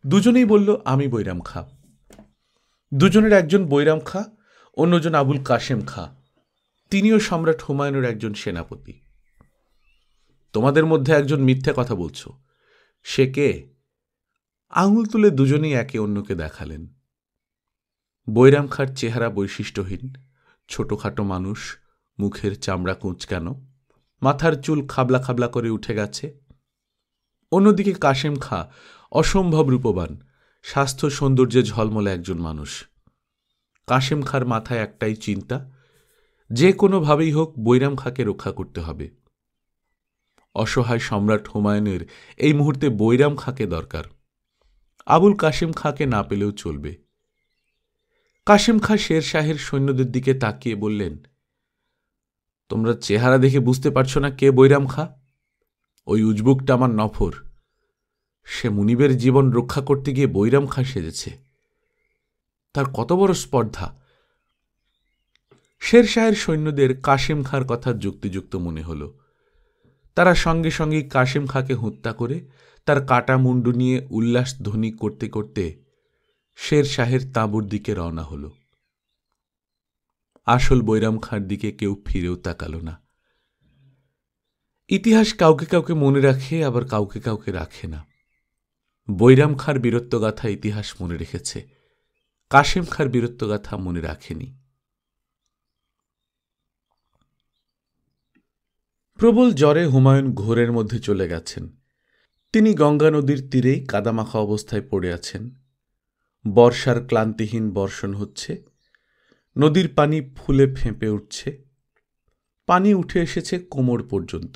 S1: দুজনেই বলল, আমি বৈরাম খাঁ। দুজনের একজন বৈরাম খাঁ, অন্যজন আবুল কাশেম খাঁ। তিনিও সম্রাট হুমায়ুনের একজন সেনাপতি। তোমাদের মধ্যে একজন মিথ্যে কথা বলছ। সে কে? আঙুল তুলে দুজনেই একে অন্যকে দেখালেন। বৈরাম খাঁর চেহারা বৈশিষ্ট্যহীন, ছোটখাটো মানুষ, মুখের চামড়া কুঁচকানো, মাথার চুল খাবলা খাবলা করে উঠে গেছে। অন্যদিকে কাশেম খাঁ অসম্ভব রূপবান, স্বাস্থ্য সৌন্দর্যে ঝলমলে একজন মানুষ। কাশেম খাঁর মাথায় একটাই চিন্তা, যে কোনোভাবেই হোক বৈরাম খাঁকে রক্ষা করতে হবে। অসহায় সম্রাট হুমায়ুনের এই মুহূর্তে বৈরাম খাঁকে দরকার। আবুল কাশেম খাঁকে না পেলেও চলবে। কাশেম খাঁ শের শাহের সৈন্যদের দিকে তাকিয়ে বললেন, তোমরা চেহারা দেখে বুঝতে পারছো না কে বৈরাম খাঁ? ওই উজবুকটা আমার নফর। সে মুনিবের জীবন রক্ষা করতে গিয়ে বৈরাম খাঁ সেজেছে। তার কত বড় স্পর্ধা! শেরশাহের সৈন্যদের কাসিম খাঁর কথা যুক্তিযুক্ত মনে হল। তারা সঙ্গে সঙ্গে কাসিম খাঁকে হত্যা করে তার কাটা মুন্ডু নিয়ে উল্লাস ধ্বনি করতে করতে শেরশাহের তাঁবুর দিকে রওনা হল। আসল বৈরাম খাঁর দিকে কেউ ফিরেও তাকাল না। ইতিহাস কাউকে কাউকে মনে রাখে, আবার কাউকে কাউকে রাখে না। বৈরাম খাঁর বীরত্বগাথা ইতিহাস মনে রেখেছে, কাসিম খাঁর বীরত্বগাথা মনে রাখেনি। প্রবল জ্বরে হুমায়ুন ঘোরের মধ্যে চলে গেছেন। তিনি গঙ্গা নদীর তীরেই কাদামাখা অবস্থায় পড়ে আছেন। বর্ষার ক্লান্তিহীন বর্ষণ হচ্ছে, নদীর পানি ফুলে ফেঁপে উঠছে, পানি উঠে এসেছে কোমর পর্যন্ত।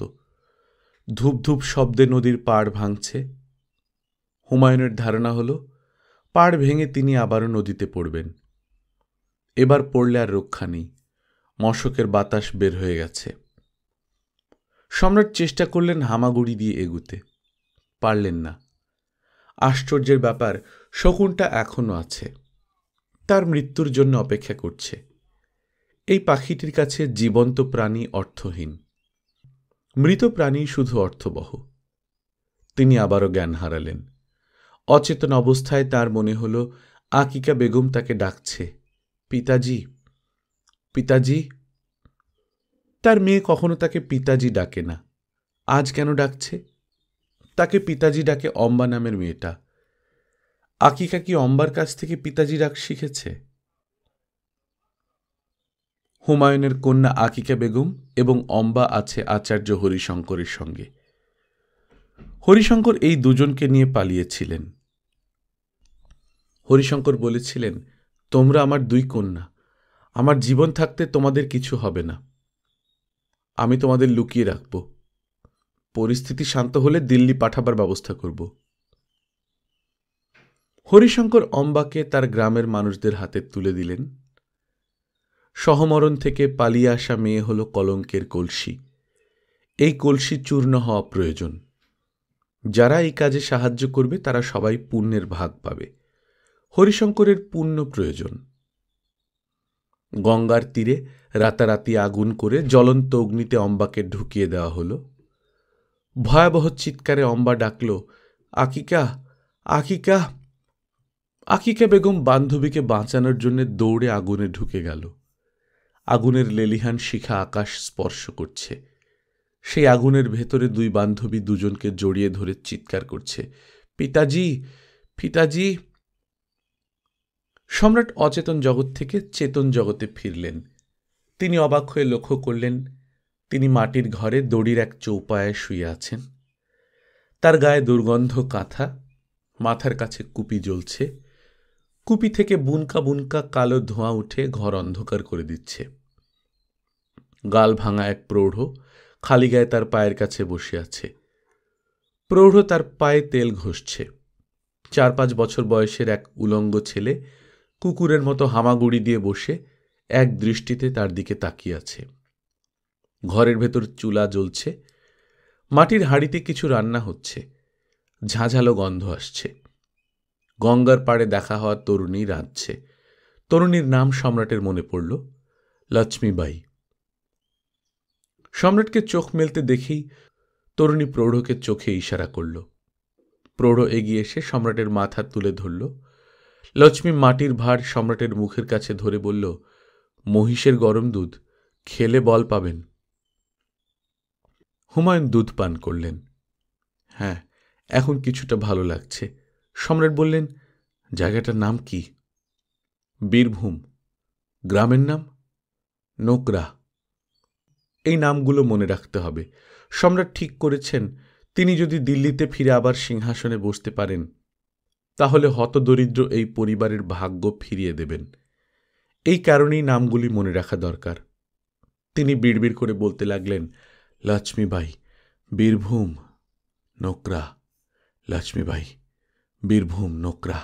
S1: ধূপ ধূপ শব্দে নদীর পাড় ভাঙছে। হুমায়ুনের ধারণা হল পাড় ভেঙে তিনি আবারও নদীতে পড়বেন। এবার পড়লে আর রক্ষা নেই, মশকের বাতাস বের হয়ে গেছে। সম্রাট চেষ্টা করলেন হামাগুড়ি দিয়ে এগুতে, পারলেন না। আশ্চর্যের ব্যাপার, শকুনটা এখনো আছে, তার মৃত্যুর জন্য অপেক্ষা করছে। এই পাখিটির কাছে জীবন্ত প্রাণী অর্থহীন, মৃত প্রাণী শুধু অর্থবহ। তিনি আবারও জ্ঞান হারালেন। অচেতন অবস্থায় তার মনে হল আকিকা বেগম তাকে ডাকছে, পিতাজি, পিতাজি। তার মেয়ে কখনো তাকে পিতাজি ডাকে না, আজ কেন ডাকছে? তাকে পিতাজি ডাকে অম্বা নামের মেয়েটা। আকিকা কি অম্বার কাছ থেকে পিতাজি ডাক শিখেছে? হুমায়ুনের কন্যা আকিকা বেগম এবং অম্বা আছে আচার্য হরিশঙ্করের সঙ্গে। হরিশঙ্কর এই দুজনকে নিয়ে পালিয়েছিলেন। হরিশঙ্কর বলেছিলেন, তোমরা আমার দুই কন্যা, আমার জীবন থাকতে তোমাদের কিছু হবে না, আমি তোমাদের লুকিয়ে রাখব, পরিস্থিতি শান্ত হলে দিল্লি পাঠাবার ব্যবস্থা করব। হরিশঙ্কর অম্বাকে তার গ্রামের মানুষদের হাতে তুলে দিলেন। সহমরণ থেকে পালিয়ে আসা মেয়ে হল কলঙ্কের কলসি। এই কলসি চূর্ণ হওয়া প্রয়োজন। যারা এই কাজে সাহায্য করবে তারা সবাই পুণ্যের ভাগ পাবে। হরিশঙ্করের পুণ্য প্রয়োজন। গঙ্গার তীরে রাতারাতি আগুন করে জ্বলন্ত অগ্নিতে অম্বাকে ঢুকিয়ে দেওয়া হল। ভয়াবহ চিৎকারে অম্বা ডাকল, আকিকা, আকিকা। আকিকা বেগম বান্ধবীকে বাঁচানোর জন্য দৌড়ে আগুনে ঢুকে গেল। আগুনের লেলিহান শিখা আকাশ স্পর্শ করছে। সেই আগুনের ভেতরে দুই বান্ধবী দুজনকে জড়িয়ে ধরে চিৎকার করছে, পিতাজি, পিতাজি। সম্রাট অচেতন জগৎ থেকে চেতন জগতে ফিরলেন। তিনি অবাক হয়ে লক্ষ্য করলেন, তিনি মাটির ঘরে দড়ির এক চৌপায়ে শুয়ে আছেন। তার গায়ে দুর্গন্ধ কাঁথা, মাথার কাছে কুপি জ্বলছে। কুপি থেকে বুনকা বুনকা কালো ধোঁয়া উঠে ঘর অন্ধকার করে দিচ্ছে। গাল ভাঙা এক প্রৌঢ় খালি গায়ে তার পায়ের কাছে বসে আছে। প্রৌঢ় তার পায়ে তেল ঘষছে। 4-5 বছর বয়সের এক উলঙ্গ ছেলে কুকুরের মতো হামাগুড়ি দিয়ে বসে এক দৃষ্টিতে তার দিকে তাকিয়ে আছে। ঘরের ভেতর চুলা জ্বলছে, মাটির হাঁড়িতে কিছু রান্না হচ্ছে, ঝাঁঝালো গন্ধ আসছে। গঙ্গার পাড়ে দেখা হওয়া তরুণী রাঁধছে। তরুণীর নাম সম্রাটের মনে পড়ল, লক্ষ্মীবাই। সম্রাটকে চোখ মেলতে দেখেই তরুণী প্রৌঢ়কে চোখে ইশারা করল। প্রৌঢ় এগিয়ে এসে সম্রাটের মাথা তুলে ধরল। লক্ষ্মী মাটির ভার সম্রাটের মুখের কাছে ধরে বলল, মহিষের গরম দুধ, খেলে বল পাবেন। হুমায়ুন দুধ পান করলেন। হ্যাঁ, এখন কিছুটা ভালো লাগছে। সম্রাট বললেন, জায়গাটার নাম কি? বীরভূম। গ্রামের নাম? নোকরা। এই নামগুলো মনে রাখতে হবে। সম্রাট ঠিক করেছেন, তিনি যদি দিল্লিতে ফিরে আবার সিংহাসনে বসতে পারেন, তাহলে হতদরিদ্র এই পরিবারের ভাগ্য ফিরিয়ে দেবেন। এই কারণেই নামগুলি মনে রাখা দরকার। তিনি বিড়বিড় করে বলতে লাগলেন, লক্ষ্মীবাই, বীরভূম, নোকরা, লক্ষ্মীবাই, বীরভূম, নোকরা।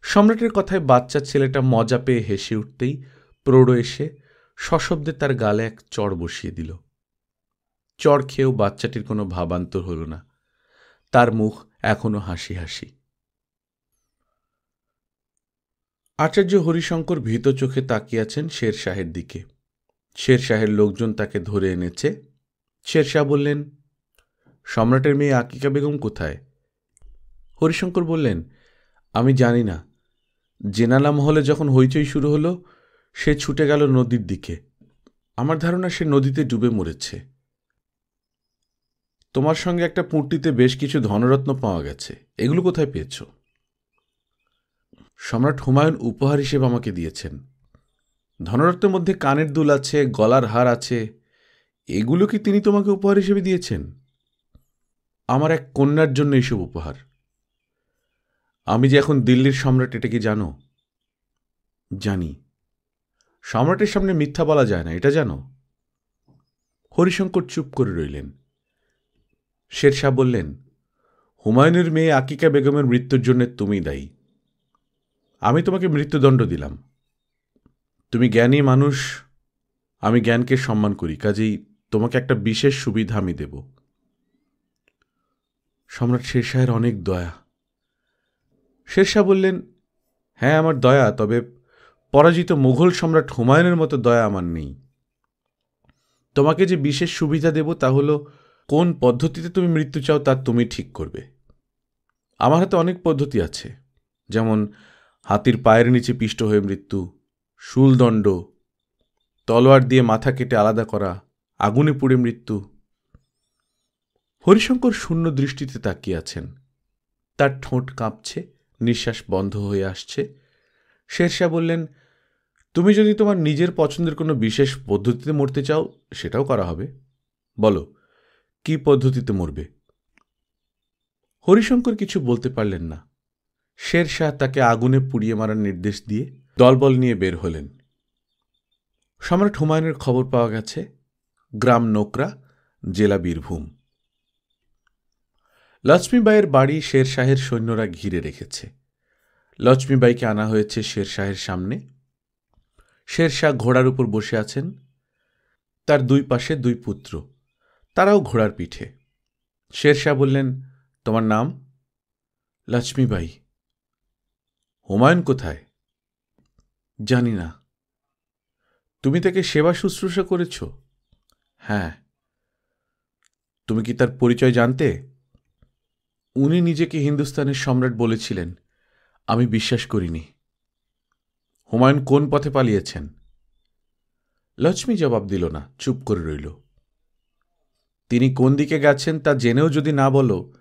S1: সম্রাটের কথায় বাচ্চা ছেলেটা মজা পেয়ে হেসে উঠতেই প্রৌঢ় এসে সশব্দে তার গালে এক চড় বসিয়ে দিল। চড় খেয়েও বাচ্চাটির কোনো ভাবান্তর হল না। তার মুখ এখনো হাসি হাসি। আচার্য হরিশঙ্কর ভীত চোখে তাকিয়ে আছেন শেরশাহের দিকে। শেরশাহের লোকজন তাকে ধরে এনেছে। শেরশাহ বললেন, সম্রাটের মেয়ে আকিকা বেগম কোথায়? হরিশঙ্কর বললেন, আমি জানি না। জেনালা মহলে যখন হইচই শুরু হলো, সে ছুটে গেল নদীর দিকে। আমার ধারণা সে নদীতে ডুবে মরেছে। তোমার সঙ্গে একটা পুঁটলিতে বেশ কিছু ধনরত্ন পাওয়া গেছে, এগুলো কোথায় পেয়েছ? সম্রাট হুমায়ুন উপহার হিসেবে আমাকে দিয়েছেন। ধনরত্নের মধ্যে কানের দুল আছে, গলার হার আছে। এগুলো কি তিনি তোমাকে উপহার হিসেবে দিয়েছেন? আমার এক কন্যার জন্য এইসব উপহার। আমি যে এখন দিল্লির সম্রাট, এটা কি জানো? জানি। সম্রাটের সামনে মিথ্যা বলা যায় না, এটা জানো? হরিশঙ্কর চুপ করে রইলেন। শেরশাহ বললেন, হুমায়ুনের মেয়ে আকিকা বেগমের মৃত্যুর জন্য তুমি দায়ী। আমি তোমাকে মৃত্যুদণ্ড দিলাম। তুমি জ্ঞানী মানুষ, আমি জ্ঞানকে সম্মান করি, কাজেই তোমাকে একটা বিশেষ সুবিধা আমি দেব। সম্রাট শেরশাহের অনেক দয়া। শেরশাহ বললেন, হ্যাঁ আমার দয়া, তবে পরাজিত মুঘল সম্রাট হুমায়ুনের মতো দয়া আমার নেই। তোমাকে যে বিশেষ সুবিধা দেব তা হলো, কোন পদ্ধতিতে তুমি মৃত্যু চাও তা তুমি ঠিক করবে। আমার হাতে অনেক পদ্ধতি আছে, যেমন হাতির পায়ের নিচে পিষ্ট হয়ে মৃত্যু, শূলদণ্ড, তলোয়ার দিয়ে মাথা কেটে আলাদা করা, আগুনে পুড়ে মৃত্যু। হরিশঙ্কর শূন্য দৃষ্টিতে তাকিয়ে আছেন। তার ঠোঁট কাঁপছে, নিঃশ্বাস বন্ধ হয়ে আসছে। শেরশাহ বললেন, তুমি যদি তোমার নিজের পছন্দের কোনো বিশেষ পদ্ধতিতে মরতে চাও, সেটাও করা হবে। বলো, কি পদ্ধতিতে মরবে? হরিশঙ্কর কিছু বলতে পারলেন না। শেরশাহ তাকে আগুনে পুড়িয়ে মারার নির্দেশ দিয়ে দলবল নিয়ে বের হলেন। সম্রাট হুমায়ুনের খবর পাওয়া গেছে, গ্রাম নোকরা, জেলা বীরভূম। লক্ষ্মীবাইয়ের বাড়ি শেরশাহের সৈন্যরা ঘিরে রেখেছে। লক্ষ্মীবাইকে আনা হয়েছে শেরশাহের সামনে। শেরশাহ ঘোড়ার উপর বসে আছেন, তার দুই পাশে দুই পুত্র, তারাও ঘোড়ার পিঠে। শেরশাহ বললেন, তোমার নাম? লক্ষ্মীবাই। হুমায়ুন কোথায়? জানি না। তুমি তাকে সেবা শুশ্রূষা করেছ? হ্যাঁ। তুমি কি তার পরিচয় জানতে? উনি নিজেকে হিন্দুস্তানের সম্রাট বলেছিলেন, আমি বিশ্বাস করিনি। হুমায়ুন কোন পথে পালিয়েছেন? লক্ষ্মী জবাব দিল না, চুপ করে রইল। তিনি কোন দিকে গেছেন তা জেনেও যদি না বলো,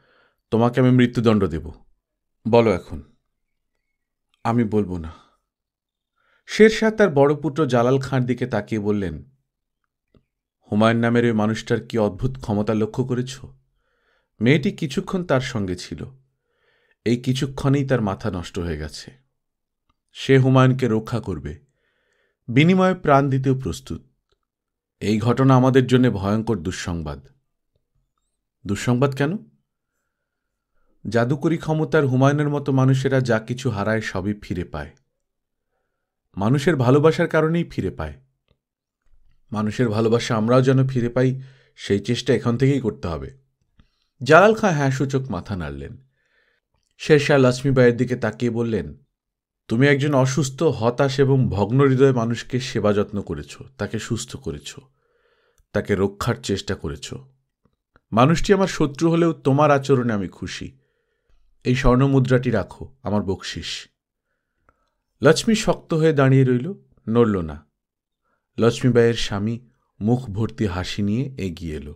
S1: তোমাকে আমি মৃত্যুদণ্ড দেব। বলো এখন। আমি বলবো না। শেরশাহ তার বড় পুত্র জালাল খাঁর দিকে তাকিয়ে বললেন, হুমায়ুন নামের ওই মানুষটার কি অদ্ভুত ক্ষমতা লক্ষ্য করেছ? মেয়েটি কিছুক্ষণ তার সঙ্গে ছিল, এই কিছুক্ষণেই তার মাথা নষ্ট হয়ে গেছে। সে হুমায়ুনকে রক্ষা করবে, বিনিময়ে প্রাণ দিতেও প্রস্তুত। এই ঘটনা আমাদের জন্য ভয়ঙ্কর দুঃসংবাদ। দুঃসংবাদ কেন? জাদুকরী ক্ষমতার হুমায়ুনের মতো মানুষেরা যা কিছু হারায় সবই ফিরে পায়। মানুষের ভালোবাসার কারণেই ফিরে পায়। মানুষের ভালোবাসা আমরাও যেন ফিরে পাই, সেই চেষ্টা এখন থেকেই করতে হবে। জালাল খাঁ হ্যাঁ সূচক মাথা নাড়লেন। শেরশাহ লক্ষ্মীবাইয়ের দিকে তাকিয়ে বললেন, তুমি একজন অসুস্থ, হতাশ এবং ভগ্ন হৃদয় মানুষকে সেবা যত্ন করেছ, তাকে সুস্থ করেছ, তাকে রক্ষার চেষ্টা করেছ। মানুষটি আমার শত্রু হলেও তোমার আচরণে আমি খুশি। এই স্বর্ণমুদ্রাটি রাখো, আমার বকশিস। লক্ষ্মী শক্ত হয়ে দাঁড়িয়ে রইল, নড়ল না। লক্ষ্মীবাইয়ের স্বামী মুখ ভর্তি হাসি নিয়ে এগিয়ে এলো।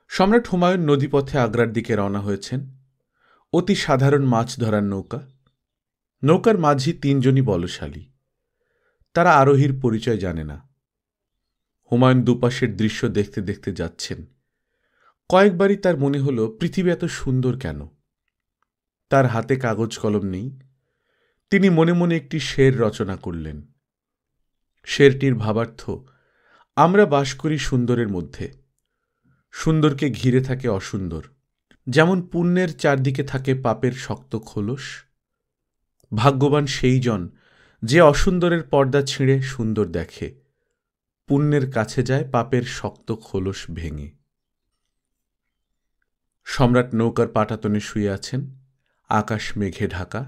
S1: সম্রাট হুমায়ুন নদীপথে আগ্রার দিকে রওনা হয়েছেন। অতি সাধারণ মাছ ধরার নৌকা। নৌকার মাঝি তিনজনই বলশালী। তারা আরোহীর পরিচয় জানে না। হুমায়ুন দুপাশের দৃশ্য দেখতে দেখতে যাচ্ছেন। কয়েকবারই তার মনে হল, পৃথিবী এত সুন্দর কেন? তার হাতে কাগজ কলম নেই। তিনি মনে মনে একটি শের রচনা করলেন। শেরটির ভাবার্থ, আমরা বাস করি সুন্দরের মধ্যে, সুন্দরকে ঘিরে থাকে অসুন্দর। যেমন পুণ্যের চারদিকে থাকে পাপের শক্ত খোলস। ভাগ্যবান সেই জন যে অসুন্দরের পর্দা ছিঁড়ে সুন্দর দেখে, পুণ্যের কাছে যায় পাপের শক্ত খোলস ভেঙে। সম্রাট নৌকার পাটাতনে শুয়ে আছেন, আকাশ মেঘে ঢাকা।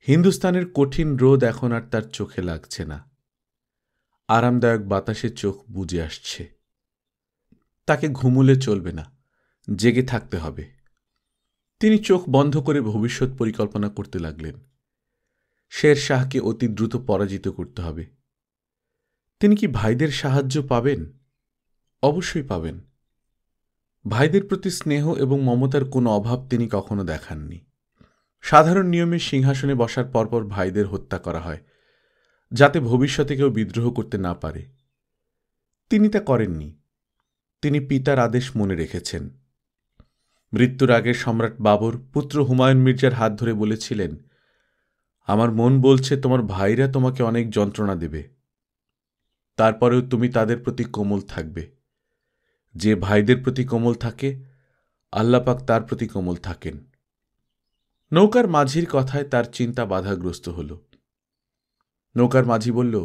S1: হিন্দুস্তানের কঠিন রোদ এখন আর তার চোখে লাগছে না। আরামদায়ক বাতাসে চোখ বুজে আসছে। তাকে ঘুমুলে চলবে না, জেগে থাকতে হবে। তিনি চোখ বন্ধ করে ভবিষ্যৎ পরিকল্পনা করতে লাগলেন। শের শাহকে অতি দ্রুত পরাজিত করতে হবে। তিনি কি ভাইদের সাহায্য পাবেন? অবশ্যই পাবেন। ভাইদের প্রতি স্নেহ এবং মমতার কোনো অভাব তিনি কখনো দেখাননি। সাধারণ নিয়মে সিংহাসনে বসার পরপর ভাইদের হত্যা করা হয়, যাতে ভবিষ্যতে কেউ বিদ্রোহ করতে না পারে। তিনি তা করেননি। তিনি পিতার আদেশ মনে রেখেছেন। মৃত্যুর আগে সম্রাট বাবর পুত্র হুমায়ুন মির্জার হাত ধরে বলেছিলেন, আমার মন বলছে তোমার ভাইরা তোমাকে অনেক যন্ত্রণা দেবে, তারপরেও তুমি তাদের প্রতি কোমল থাকবে। যে ভাইদের প্রতি কোমল থাকে, আল্লাহ পাক তার প্রতি কোমল থাকেন। নৌকার মাঝির কথায় তার চিন্তা বাধাগ্রস্ত হল। নৌকার মাঝি বলল,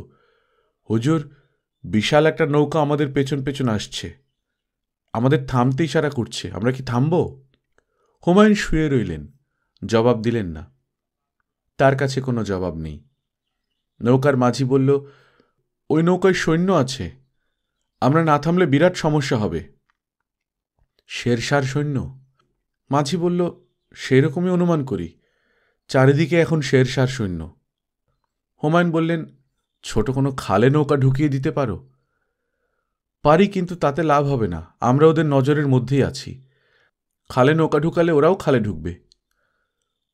S1: হুজুর, বিশাল একটা নৌকা আমাদের পেছন পেছন আসছে, আমাদের থামতে ইশারা করছে, আমরা কি থামব? হুমায়ুন শুয়ে রইলেন, জবাব দিলেন না। তার কাছে কোনো জবাব নেই। নৌকার মাঝি বলল, ওই নৌকায় সৈন্য আছে, আমরা না থামলে বিরাট সমস্যা হবে। শেরশার সৈন্য? মাঝি বলল, সেরকমই অনুমান করি, চারিদিকে এখন শেরশার সৈন্য। হুমায়ুন বললেন, ছোট কোনো খালে নৌকা ঢুকিয়ে দিতে পারো? পারি, কিন্তু তাতে লাভ হবে না, আমরা ওদের নজরের মধ্যেই আছি। খালে নৌকা ঢুকালে ওরাও খালে ঢুকবে।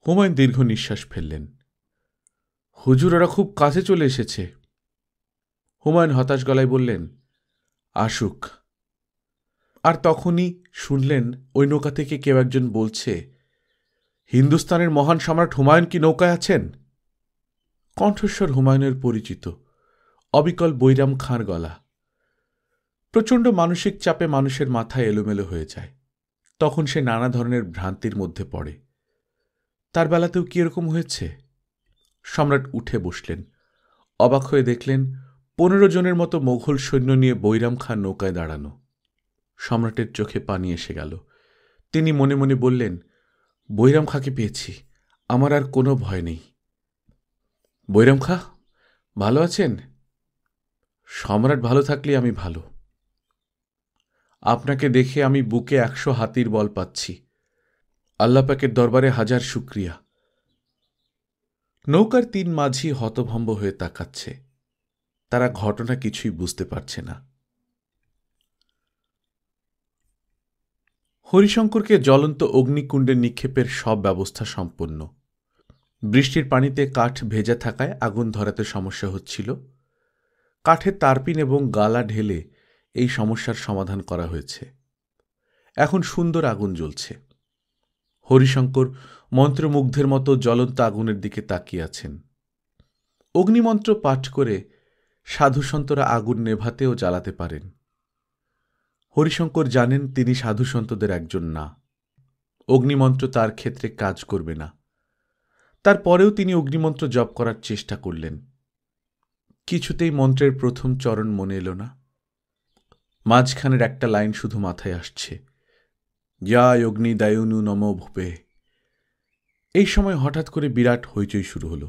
S1: হুমায়ুন দীর্ঘ নিঃশ্বাস ফেললেন। হুজুর, ওরা খুব কাছে চলে এসেছে। হুমায়ুন হতাশ গলায় বললেন, আসুক। আর তখনই শুনলেন ওই নৌকা থেকে কেউ একজন বলছে, হিন্দুস্তানের মহান সম্রাট হুমায়ুন কি নৌকায় আছেন? কণ্ঠস্বর হুমায়ুনের পরিচিত, অবিকল বৈরাম খাঁর গলা। প্রচণ্ড মানসিক চাপে মানুষের মাথায় এলোমেলো হয়ে যায়, তখন সে নানা ধরনের ভ্রান্তির মধ্যে পড়ে। তার বেলাতেও কি এরকম হয়েছে? সম্রাট উঠে বসলেন। অবাক হয়ে দেখলেন 15 জনের মতো মোঘল সৈন্য নিয়ে বৈরাম খাঁ নৌকায় দাঁড়ানো। সম্রাটের চোখে পানি এসে গেল। তিনি মনে মনে বললেন, বৈরাম খাঁকে পেয়েছি, আমার আর কোনো ভয় নেই। বৈরাম খাঁ, ভালো আছেন? সম্রাট ভালো থাকলে আমি ভালো। আপনাকে দেখে আমি বুকে 100 হাতির বল পাচ্ছি। আল্লাহ পাকের দরবারে হাজার শুকরিয়া। নৌকার 3 মাঝি হতভম্ব হয়ে তাকাচ্ছে। তারা ঘটনা কিছুই বুঝতে পারছে না। হরিশঙ্করকে জ্বলন্ত অগ্নিকুণ্ডে নিক্ষেপের সব ব্যবস্থা সম্পন্ন। বৃষ্টির পানিতে কাঠ ভেজা থাকায় আগুন ধরাতে সমস্যা হচ্ছিল। কাঠের তারপিন এবং গালা ঢেলে এই সমস্যার সমাধান করা হয়েছে। এখন সুন্দর আগুন জ্বলছে। হরিশঙ্কর মন্ত্রমুগ্ধের মতো জ্বলন্ত আগুনের দিকে তাকিয়ে আছেন। অগ্নিমন্ত্র পাঠ করে সাধুসন্তরা আগুন নেভাতেও জ্বালাতে পারেন। হরিশঙ্কর জানেন তিনি সাধুসন্তদের একজন না। অগ্নিমন্ত্র তার ক্ষেত্রে কাজ করবে না। তারপরেও তিনি অগ্নিমন্ত্র জপ করার চেষ্টা করলেন। কিছুতেই মন্ত্রের প্রথম চরণ মনে এল না। মাঝখানের একটা লাইন শুধু মাথায় আসছে, ইয়া অগ্নি দায়ুনু নমো ভূপে। এই সময় হঠাৎ করে বিরাট হইচই শুরু হল।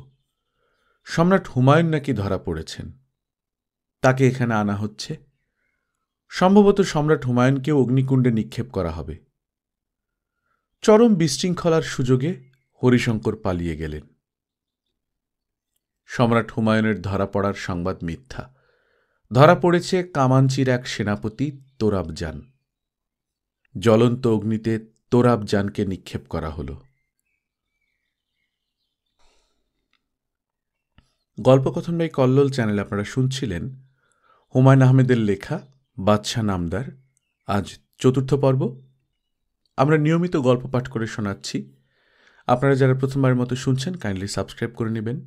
S1: সম্রাট হুমায়ুন নাকি ধরা পড়েছেন। তাকে এখানে আনা হচ্ছে। সম্ভবত সম্রাট হুমায়ুনকেও অগ্নিকুণ্ডে নিক্ষেপ করা হবে। চরম বিশৃঙ্খলার সুযোগে হরিশঙ্কর পালিয়ে গেলেন। সম্রাট হুমায়ুনের ধরা পড়ার সংবাদ মিথ্যা। ধরা পড়েছে কামাঞ্চির এক সেনাপতি তোরাবজান। জ্বলন্ত অগ্নিতে তোরাবজানকে নিক্ষেপ করা হল। গল্পকথন বাই কল্লোল চ্যানেল আপনারা শুনছিলেন হুমায়ুন আহমেদের লেখা বাদশাহ নামদার। আজ 4র্থ পর্ব। আমরা নিয়মিত গল্প পাঠ করে শোনাচ্ছি। আপনারা যারা প্রথমবারের মতো শুনছেন, কাইন্ডলি সাবস্ক্রাইব করে নেবেন।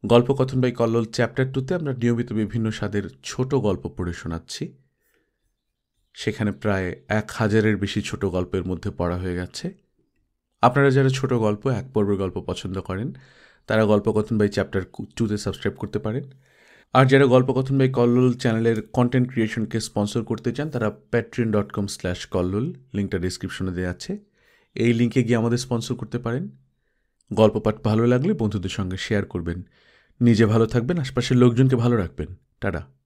S1: গল্পকথন বাই কল্লোল চ্যাপ্টার 2তে আমরা নিয়মিত বিভিন্ন স্বাদের ছোট গল্প পড়ে শোনাচ্ছি। সেখানে প্রায় 1000-এর বেশি ছোট গল্পের মধ্যে পড়া হয়ে গেছে। আপনারা যারা ছোট গল্প, 1 পর্বের গল্প পছন্দ করেন, তারা গল্পকথন বাই চ্যাপ্টার 2তে সাবস্ক্রাইব করতে পারেন। আর যারা গল্পকথন বাই কল্লোল চ্যানেলের কন্টেন্ট ক্রিয়েশনকে স্পন্সর করতে চান তারা patreon.com/কল্লোল লিঙ্কটা ডিসক্রিপশনে দেওয়া আছে। এই লিঙ্কে গিয়ে আমাদের স্পন্সর করতে পারেন। গল্প পাঠ ভালো লাগলে বন্ধুদের সঙ্গে শেয়ার করবেন। নিজে ভালো থাকবেন, আশপাশের লোকজনকে ভালো রাখবেন। টাটা।